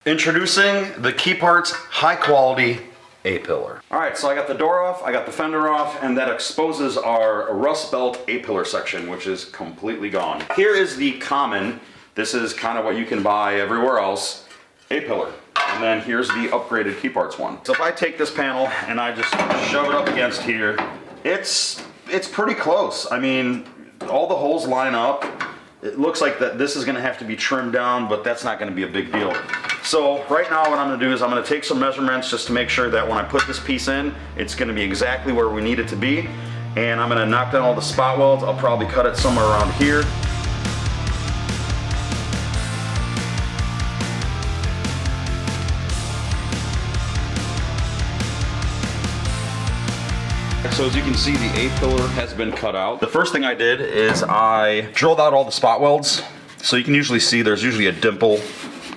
Introducing the Keyparts High Quality A-Pillar. All right, so I got the door off, I got the fender off, and that exposes our rust belt A-Pillar section, which is completely gone. Here is the common, this is kind of what you can buy everywhere else, A-Pillar. And then here's the upgraded Keyparts one. So if I take this panel and I just shove it up against here, it's pretty close. I mean, all the holes line up. It looks like that this is gonna have to be trimmed down, but that's not gonna be a big deal. So right now what I'm gonna do is I'm gonna take some measurements just to make sure that when I put this piece in, it's gonna be exactly where we need it to be. And I'm gonna knock down all the spot welds. I'll probably cut it somewhere around here. So as you can see, the A-Pillar has been cut out. The first thing I did is I drilled out all the spot welds. So you can usually see there's usually a dimple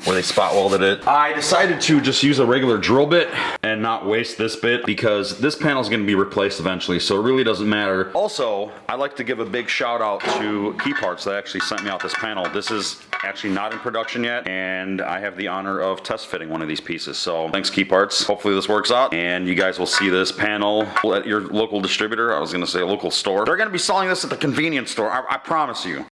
where they spot welded it. I decided to just use a regular drill bit and not waste this bit because this panel is going to be replaced eventually, so it really doesn't matter. Also, I'd like to give a big shout out to Keyparts that actually sent me out this panel. This is actually not in production yet, and I have the honor of test fitting one of these pieces. So thanks, Keyparts. Hopefully this works out, and you guys will see this panel at your local distributor. I was going to say a local store. They're going to be selling this at the convenience store. I promise you.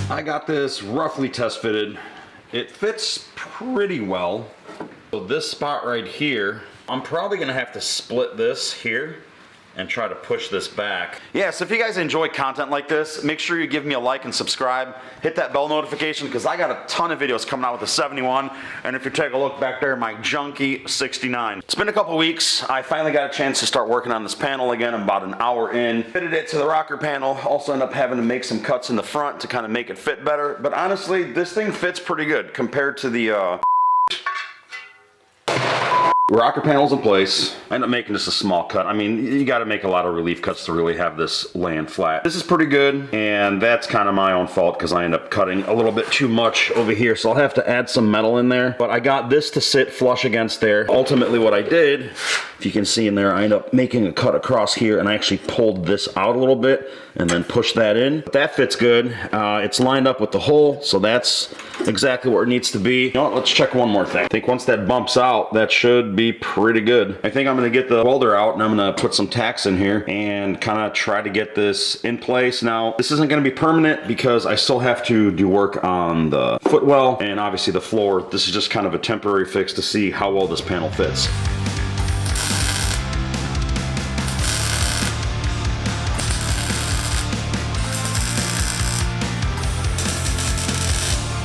I got this roughly test fitted. It fits pretty well. So this spot right here, I'm probably gonna have to split this here and try to push this back. Yeah, so if you guys enjoy content like this, make sure you give me a like and subscribe. Hit that bell notification because I got a ton of videos coming out with the 71. And if you take a look back there, my junky 69. It's been a couple weeks. I finally got a chance to start working on this panel again. I'm about an hour in. Fitted it to the rocker panel. Also ended up having to make some cuts in the front to kind of make it fit better. But honestly, this thing fits pretty good compared to the rocker panel's in place. I end up making just a small cut. I mean, you got to make a lot of relief cuts to really have this land flat. This is pretty good, and that's kind of my own fault because I end up cutting a little bit too much over here, so I'll have to add some metal in there. But I got this to sit flush against there. Ultimately, what I did, if you can see in there, I end up making a cut across here, and I actually pulled this out a little bit and then pushed that in. But that fits good. It's lined up with the hole, so that's exactly where it needs to be. You know what, let's check one more thing. I think once that bumps out, that should be pretty good. I think I'm gonna get the welder out and I'm gonna put some tacks in here and kind of try to get this in place. Now, this isn't gonna be permanent because I still have to do work on the footwell and obviously the floor. This is just kind of a temporary fix to see how well this panel fits.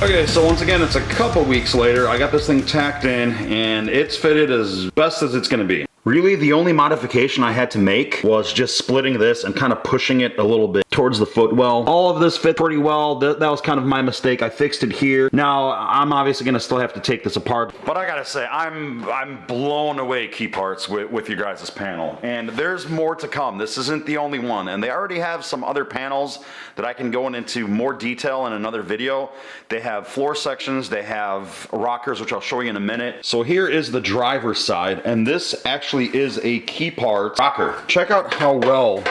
Okay, so once again, it's a couple weeks later. I got this thing tacked in and it's fitted as best as it's gonna be. Really, the only modification I had to make was just splitting this and kind of pushing it a little bit towards the footwell. All of this fit pretty well. That was kind of my mistake. I fixed it here. Now, I'm obviously gonna still have to take this apart. But I gotta say, I'm blown away, Keyparts, with you guys' panel. And there's more to come. This isn't the only one. And they already have some other panels that I can go into more detail in another video. They have floor sections, they have rockers, which I'll show you in a minute. So here is the driver's side, and this actually is a Keyparts rocker. Check out how well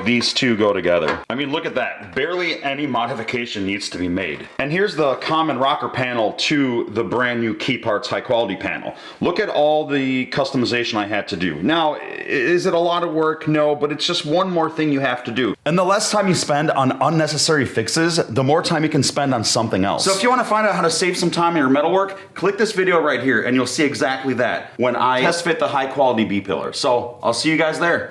these two go together. I mean, look at that. Barely any modification needs to be made. And here's the common rocker panel to the brand new Keyparts High Quality panel. Look at all the customization I had to do. Now, is it a lot of work? No, but it's just one more thing you have to do. And the less time you spend on unnecessary fixes, the more time you can spend on something else. So if you want to find out how to save some time in your metalwork, click this video right here and you'll see exactly that when I test fit the High Quality B-Pillar. So I'll see you guys there.